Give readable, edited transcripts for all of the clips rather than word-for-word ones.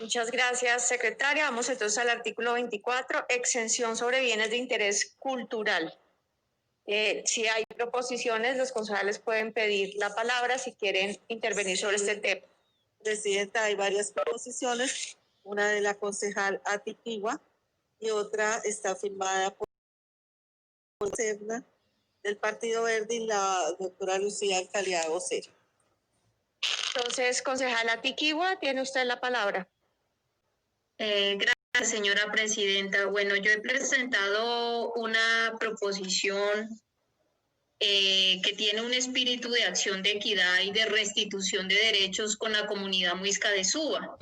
Muchas gracias, secretaria. Vamos entonces al artículo 24, exención sobre bienes de interés cultural. Si hay proposiciones, los concejales pueden pedir la palabra si quieren intervenir sobre este tema. Presidenta, hay varias proposiciones, una de la concejal Atiquigua y otra está firmada por Serna del Partido Verde y la doctora Lucía Alcalá Vocero. Entonces, concejal Atiquigua, tiene usted la palabra. Gracias, señora presidenta. Bueno, yo he presentado una proposición que tiene un espíritu de acción de equidad y de restitución de derechos con la comunidad muisca de Suba,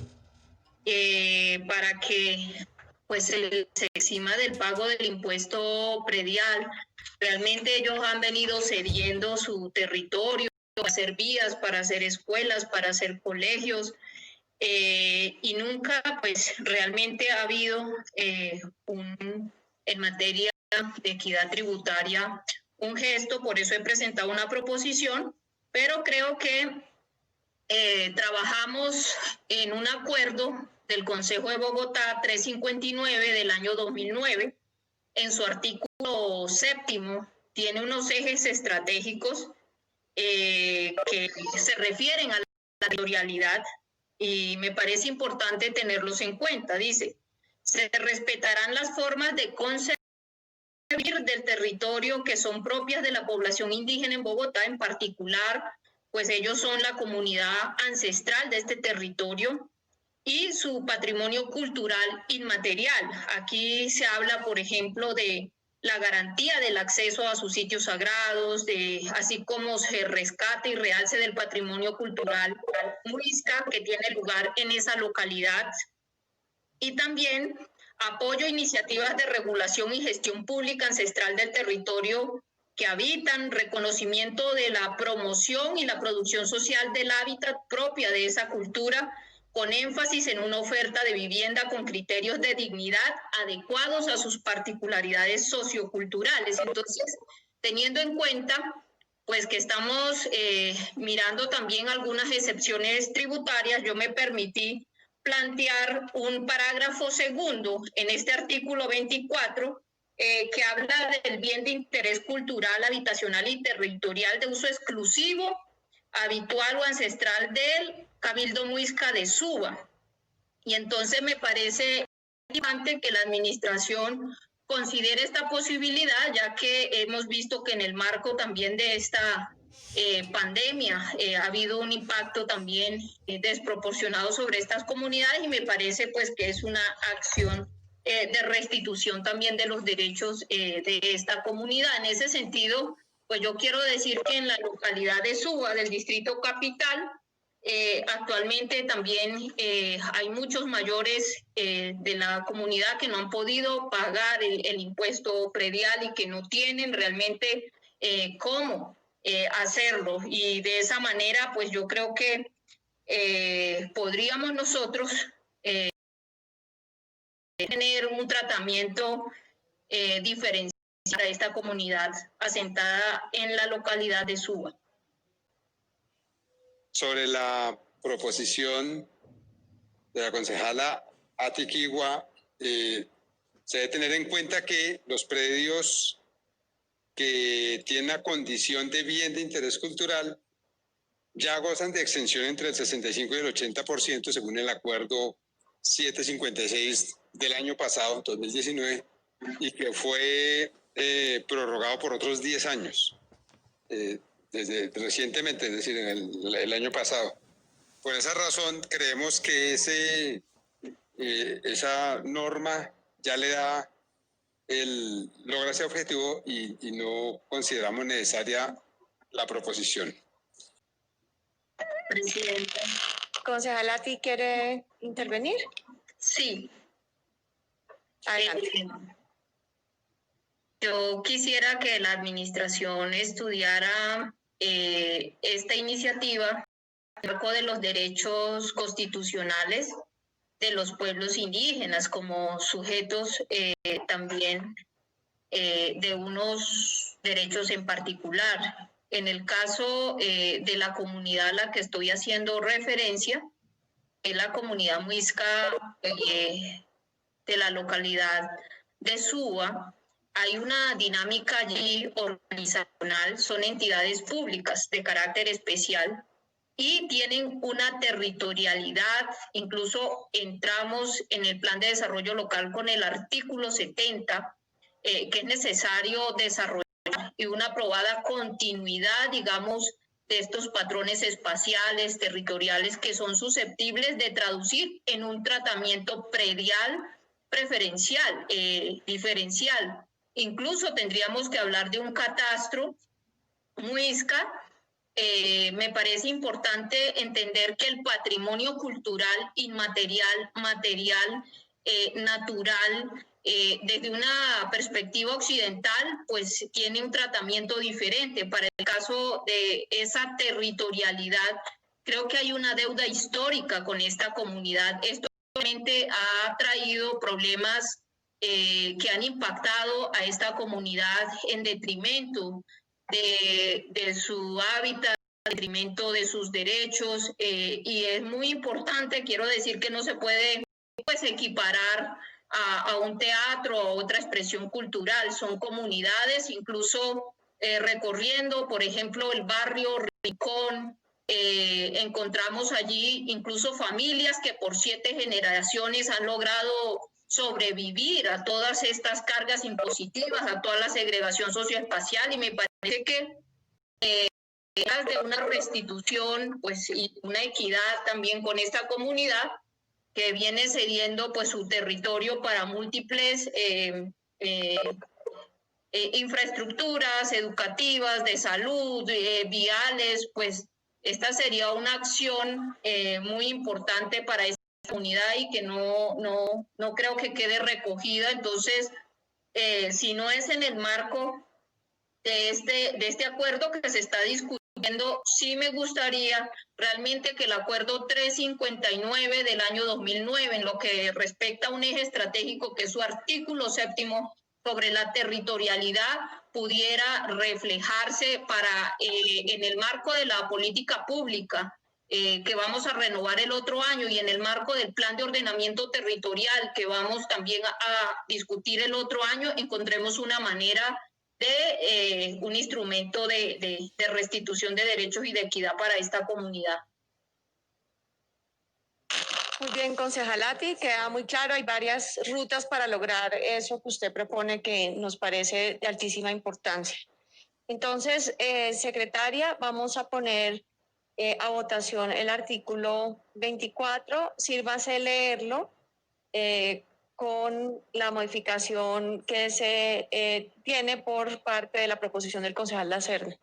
para que pues se exima del pago del impuesto predial. Realmente ellos han venido cediendo su territorio para hacer vías, para hacer escuelas, para hacer colegios, y nunca pues realmente ha habido en materia de equidad tributaria un gesto. Por eso he presentado una proposición, pero creo que trabajamos en un acuerdo del Consejo de Bogotá 359 del año 2009. En su artículo 7º tiene unos ejes estratégicos que se refieren a la territorialidad, y me parece importante tenerlos en cuenta. Dice: se respetarán las formas de concebir del territorio que son propias de la población indígena en Bogotá, en particular, pues ellos son la comunidad ancestral de este territorio, y su patrimonio cultural inmaterial. Aquí se habla, por ejemplo, de la garantía del acceso a sus sitios sagrados, así como se rescate y realce del patrimonio cultural muisca que tiene lugar en esa localidad, y también apoyo a iniciativas de regulación y gestión pública ancestral del territorio que habitan, reconocimiento de la promoción y la producción social del hábitat propia de esa cultura, con énfasis en una oferta de vivienda con criterios de dignidad adecuados a sus particularidades socioculturales. Entonces, teniendo en cuenta pues que estamos mirando también algunas excepciones tributarias, yo me permití plantear un parágrafo segundo en este artículo 24 que habla del bien de interés cultural, habitacional y territorial de uso exclusivo, habitual o ancestral del Cabildo Muisca de Suba. Y entonces me parece importante que la administración considere esta posibilidad, ya que hemos visto que en el marco también de esta pandemia ha habido un impacto también desproporcionado sobre estas comunidades, y me parece pues que es una acción de restitución también de los derechos de esta comunidad. En ese sentido, pues yo quiero decir que en la localidad de Suba, del distrito capital, actualmente también hay muchos mayores de la comunidad que no han podido pagar el impuesto predial y que no tienen realmente cómo hacerlo, y de esa manera pues yo creo que podríamos nosotros tener un tratamiento diferenciado a esta comunidad asentada en la localidad de Suba. Sobre la proposición de la concejala Atiquigua, se debe tener en cuenta que los predios que tienen la condición de bien de interés cultural ya gozan de exención entre el 65 y el 80% según el acuerdo 756 del año pasado, 2019, y que fue prorrogado por otros 10 años. Desde recientemente, es decir, en el año pasado. Por esa razón, creemos que esa norma ya logra ese objetivo y no consideramos necesaria la proposición. Presidenta. Concejala, ¿ti quiere intervenir? Sí. Adelante. Yo quisiera que la administración estudiara esta iniciativa en el marco de los derechos constitucionales de los pueblos indígenas como sujetos también de unos derechos en particular. En el caso de la comunidad a la que estoy haciendo referencia, la comunidad muisca de la localidad de Suba, hay una dinámica allí organizacional, son entidades públicas de carácter especial y tienen una territorialidad, incluso entramos en el plan de desarrollo local con el artículo 70, que es necesario desarrollar y una aprobada continuidad, digamos, de estos patrones espaciales, territoriales, que son susceptibles de traducir en un tratamiento predial, preferencial, diferencial. Incluso tendríamos que hablar de un catastro muisca. Me parece importante entender que el patrimonio cultural inmaterial, material, natural, desde una perspectiva occidental, pues tiene un tratamiento diferente. Para el caso de esa territorialidad, creo que hay una deuda histórica con esta comunidad. Esto obviamente ha traído problemas que han impactado a esta comunidad en detrimento de su hábitat, en detrimento de sus derechos, y es muy importante, quiero decir que no se puede pues equiparar a un teatro o a otra expresión cultural, son comunidades, incluso recorriendo, por ejemplo, el barrio Rincón, encontramos allí incluso familias que por 7 generaciones han logrado sobrevivir a todas estas cargas impositivas, a toda la segregación socioespacial, y me parece que de una restitución pues, y una equidad también con esta comunidad que viene cediendo pues, su territorio para múltiples infraestructuras educativas, de salud, viales, pues esta sería una acción muy importante para esta comunidad y que no creo que quede recogida. Entonces, si no es en el marco de este acuerdo que se está discutiendo, sí me gustaría realmente que el acuerdo 359 del año 2009, en lo que respecta a un eje estratégico que es su artículo 7º sobre la territorialidad, pudiera reflejarse para en el marco de la política pública que vamos a renovar el otro año y en el marco del plan de ordenamiento territorial que vamos también a discutir el otro año, encontremos una manera de un instrumento de restitución de derechos y de equidad para esta comunidad. Muy bien, concejalati, queda muy claro, hay varias rutas para lograr eso que usted propone que nos parece de altísima importancia. Entonces, secretaria, vamos a poner a votación el artículo 24, sírvase leerlo con la modificación que se tiene por parte de la proposición del concejal Lacerda.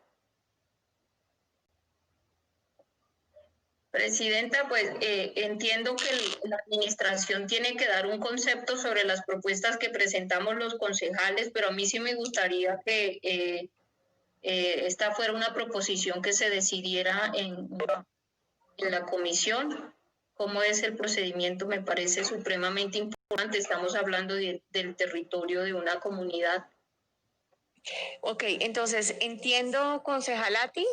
Presidenta, pues entiendo que la administración tiene que dar un concepto sobre las propuestas que presentamos los concejales, pero a mí sí me gustaría que esta fuera una proposición que se decidiera en la comisión. Cómo es el procedimiento me parece supremamente importante. Estamos hablando del territorio de una comunidad. Ok, entonces entiendo, concejalati,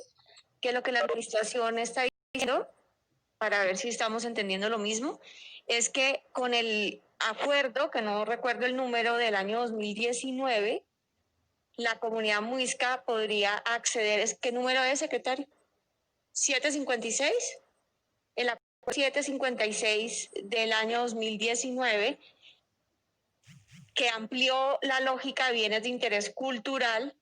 que lo que la administración está diciendo, para ver si estamos entendiendo lo mismo, es que con el acuerdo, que no recuerdo el número, del año 2019, la comunidad muisca podría acceder. ¿Qué número es, secretario? 756. El acuerdo 756 del año 2019, que amplió la lógica de bienes de interés cultural,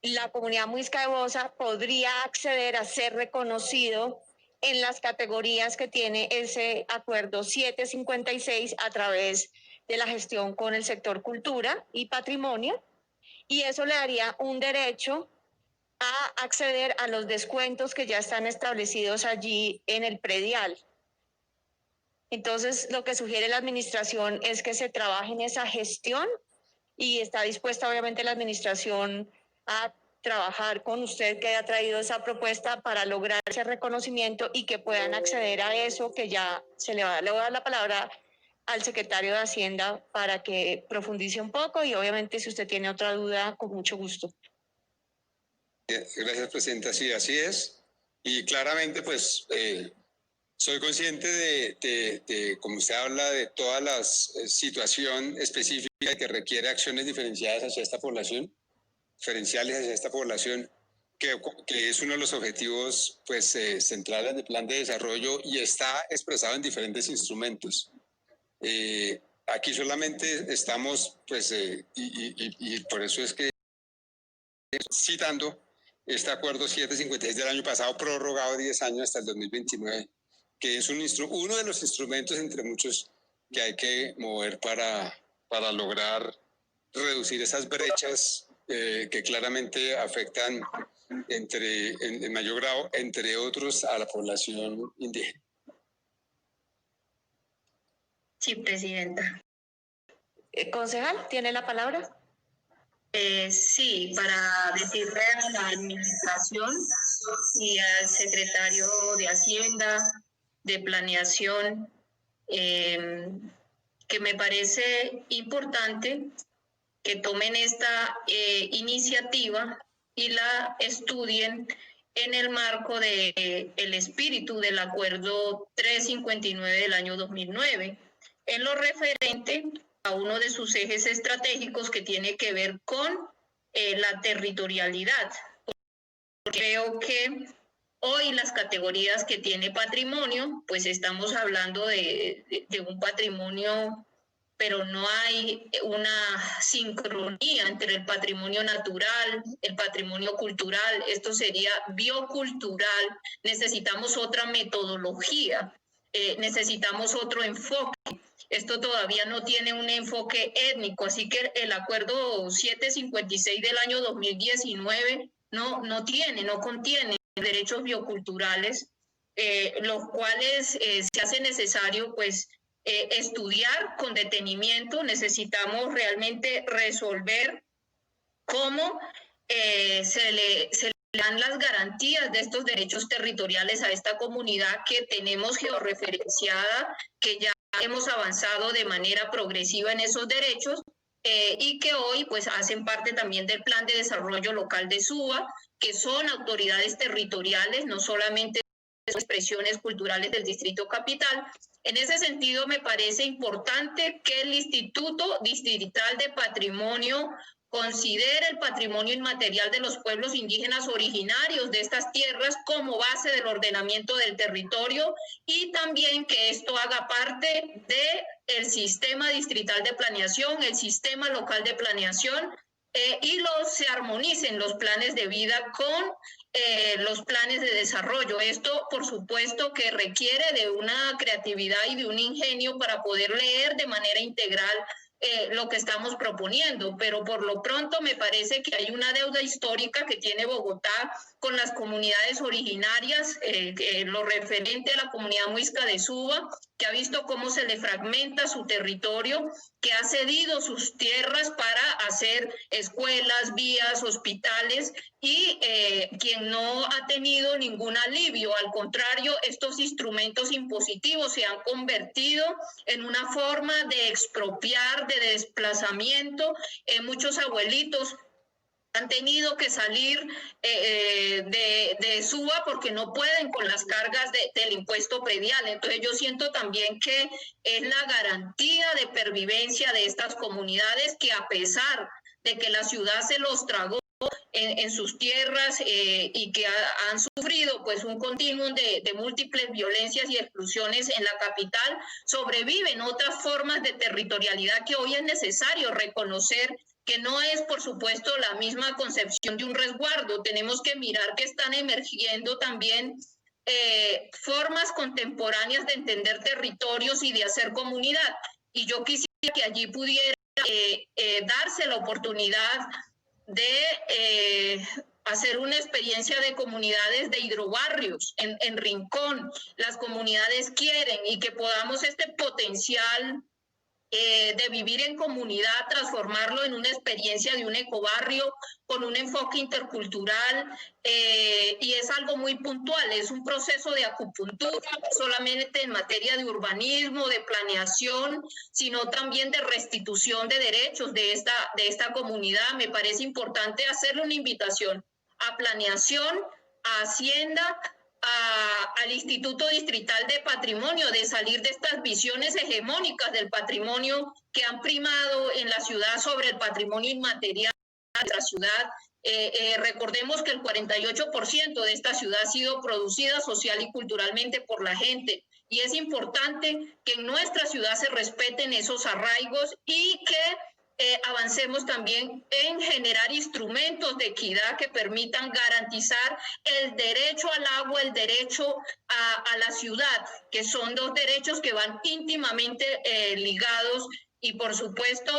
la comunidad muisca de Bosa podría acceder a ser reconocido en las categorías que tiene ese acuerdo 756 a través de la gestión con el sector cultura y patrimonio, y eso le daría un derecho a acceder a los descuentos que ya están establecidos allí en el predial. Entonces, lo que sugiere la administración es que se trabaje en esa gestión y está dispuesta obviamente la administración a trabajar con usted que haya traído esa propuesta para lograr ese reconocimiento y que puedan acceder a eso, que ya le voy a dar la palabra al secretario de Hacienda para que profundice un poco y obviamente si usted tiene otra duda, con mucho gusto. Gracias, presidenta. Sí, así es. Y claramente, pues, Soy consciente como usted habla, de toda la situación específica que requiere acciones diferenciadas hacia esta población, diferenciales hacia esta población, que es uno de los objetivos pues, centrales del plan de desarrollo y está expresado en diferentes instrumentos. Aquí solamente estamos, pues, y por eso es que citando este acuerdo 756 del año pasado, prorrogado 10 años hasta el 2029, que es uno de los instrumentos entre muchos que hay que mover para lograr reducir esas brechas que claramente afectan en mayor grado, entre otros, a la población indígena. Sí, presidenta. Concejal, ¿tiene la palabra? Sí, para decirle a la administración y al secretario de Hacienda, de Planeación, que me parece importante que tomen esta iniciativa y la estudien en el marco del espíritu del Acuerdo 359 del año 2009, en lo referente a uno de sus ejes estratégicos que tiene que ver con la territorialidad. Creo que hoy las categorías que tiene patrimonio, pues estamos hablando de un patrimonio, pero no hay una sincronía entre el patrimonio natural, el patrimonio cultural. Esto sería biocultural. Necesitamos otra metodología, necesitamos otro enfoque. Esto todavía no tiene un enfoque étnico, así que el acuerdo 756 del año 2019 no contiene derechos bioculturales, los cuales se hace necesario pues estudiar con detenimiento. Necesitamos realmente resolver cómo se le dan las garantías de estos derechos territoriales a esta comunidad que tenemos georreferenciada, que ya hemos avanzado de manera progresiva en esos derechos y que hoy pues hacen parte también del Plan de Desarrollo Local de Suba, que son autoridades territoriales, no solamente expresiones culturales del Distrito Capital. En ese sentido, me parece importante que el Instituto Distrital de Patrimonio considere el patrimonio inmaterial de los pueblos indígenas originarios de estas tierras como base del ordenamiento del territorio y también que esto haga parte del sistema distrital de planeación, el sistema local de planeación y se armonicen los planes de vida con los planes de desarrollo. Esto, por supuesto, que requiere de una creatividad y de un ingenio para poder leer de manera integral lo que estamos proponiendo, pero por lo pronto me parece que hay una deuda histórica que tiene Bogotá con las comunidades originarias, lo referente a la comunidad muisca de Suba, que ha visto cómo se le fragmenta su territorio, que ha cedido sus tierras para hacer escuelas, vías, hospitales, y quien no ha tenido ningún alivio. Al contrario, estos instrumentos impositivos se han convertido en una forma de expropiar, de desplazamiento. Muchos abuelitos han tenido que salir de Suba porque no pueden con las cargas del impuesto predial. Entonces yo siento también que es la garantía de pervivencia de estas comunidades que, a pesar de que la ciudad se los tragó en sus tierras y que han sufrido pues un continuum de múltiples violencias y exclusiones en la capital, sobreviven otras formas de territorialidad que hoy es necesario reconocer, que no es, por supuesto, la misma concepción de un resguardo. Tenemos que mirar que están emergiendo también formas contemporáneas de entender territorios y de hacer comunidad. Y yo quisiera que allí pudiera darse la oportunidad de hacer una experiencia de comunidades de hidrobarrios en Rincón. Las comunidades quieren, y que podamos este potencial de vivir en comunidad, transformarlo en una experiencia de un ecobarrio con un enfoque intercultural, y es algo muy puntual, es un proceso de acupuntura, no solamente en materia de urbanismo, de planeación, sino también de restitución de derechos de esta comunidad. Me parece importante hacerle una invitación a Planeación, a Hacienda, al Instituto Distrital de Patrimonio de salir de estas visiones hegemónicas del patrimonio que han primado en la ciudad sobre el patrimonio inmaterial de nuestra ciudad. Recordemos que el 48% de esta ciudad ha sido producida social y culturalmente por la gente, y es importante que en nuestra ciudad se respeten esos arraigos y que avancemos también en generar instrumentos de equidad que permitan garantizar el derecho al agua, el derecho a la ciudad, que son dos derechos que van íntimamente ligados, y por supuesto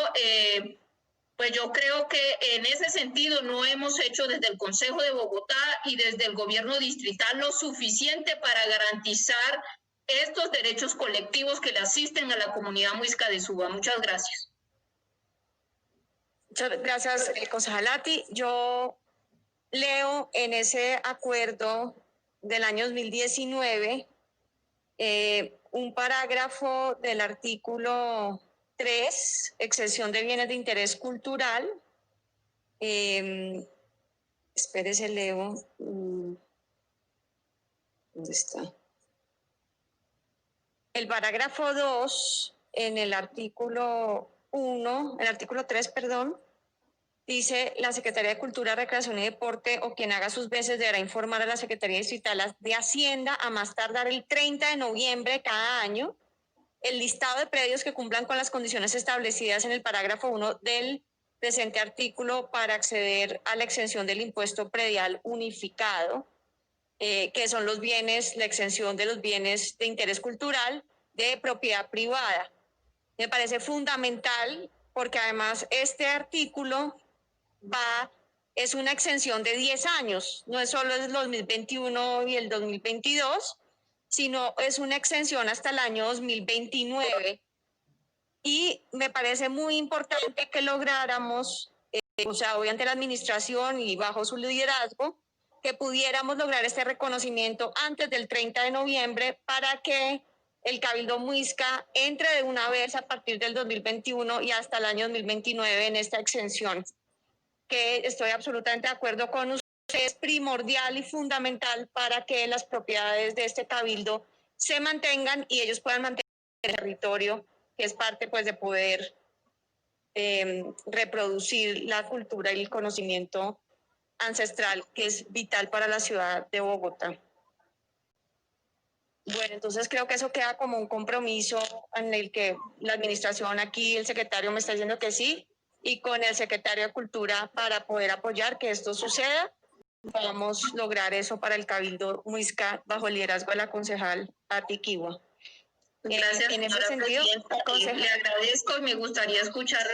pues yo creo que en ese sentido no hemos hecho desde el Consejo de Bogotá y desde el gobierno distrital lo suficiente para garantizar estos derechos colectivos que le asisten a la comunidad muisca de Suba. Muchas gracias. Muchas gracias, concejalati. Yo leo en ese acuerdo del año 2019 un parágrafo del artículo 3, exención de bienes de interés cultural. Espérese, leo. ¿Dónde está? El parágrafo 2, en el artículo 1, el artículo 3, perdón, dice: la Secretaría de Cultura, Recreación y Deporte o quien haga sus veces deberá informar a la Secretaría Distrital de Hacienda a más tardar el 30 de noviembre de cada año el listado de predios que cumplan con las condiciones establecidas en el parágrafo 1 del presente artículo para acceder a la exención del impuesto predial unificado, que son los bienes, la exención de los bienes de interés cultural de propiedad privada. Me parece fundamental porque además este artículo es una exención de 10 años, no es solo el 2021 y el 2022, sino es una exención hasta el año 2029. Y me parece muy importante que lográramos, hoy ante la administración y bajo su liderazgo, que pudiéramos lograr este reconocimiento antes del 30 de noviembre para que el Cabildo Muisca entre de una vez a partir del 2021 y hasta el año 2029 en esta exención, que estoy absolutamente de acuerdo con usted, es primordial y fundamental para que las propiedades de este Cabildo se mantengan y ellos puedan mantener el territorio, que es parte pues de poder reproducir la cultura y el conocimiento ancestral, que es vital para la ciudad de Bogotá. Bueno, entonces creo que eso queda como un compromiso en el que la administración aquí, el secretario me está diciendo que sí, y con el secretario de Cultura para poder apoyar que esto suceda. Podamos lograr eso para el Cabildo Muisca bajo el liderazgo de la concejal Ati Kiwa. Gracias, en ese sentido, le agradezco y me gustaría escuchar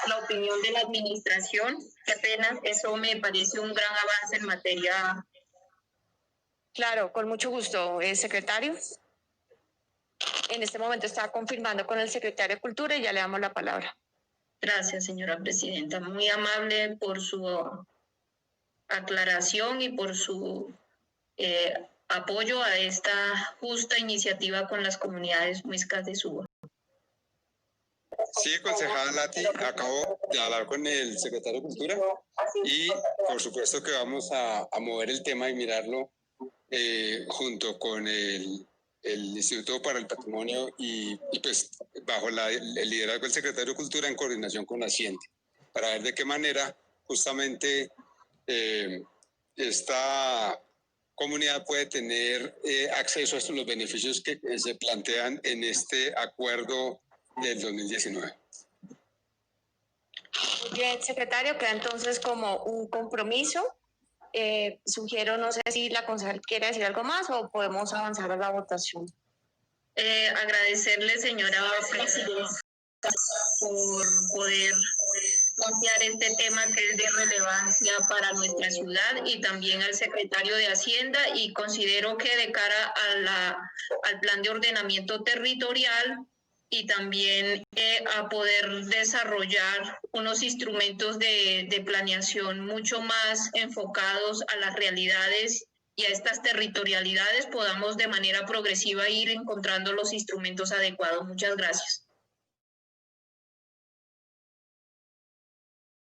la opinión de la administración. Qué pena, eso me parece un gran avance en materia. Claro, con mucho gusto, secretario. En este momento está confirmando con el secretario de Cultura y ya le damos la palabra. Gracias, señora presidenta. Muy amable por su aclaración y por su apoyo a esta justa iniciativa con las comunidades muiscas de Suba. Sí, concejal Lati, acabo de hablar con el secretario de Cultura y por supuesto que vamos a mover el tema y mirarlo junto con el Instituto para el Patrimonio y pues bajo el liderazgo del secretario de Cultura en coordinación con Hacienda, para ver de qué manera justamente esta comunidad puede tener acceso a estos los beneficios que se plantean en este acuerdo del 2019. Muy bien, secretario, queda entonces como un compromiso. Sugiero, no sé si la concejal quiere decir algo más o podemos avanzar a la votación. Agradecerle, señora presidenta, por poder plantear este tema que es de relevancia para nuestra ciudad, y también al secretario de Hacienda, y considero que de cara al plan de ordenamiento territorial y también a poder desarrollar unos instrumentos de planeación mucho más enfocados a las realidades y a estas territorialidades, podamos de manera progresiva ir encontrando los instrumentos adecuados. Muchas gracias.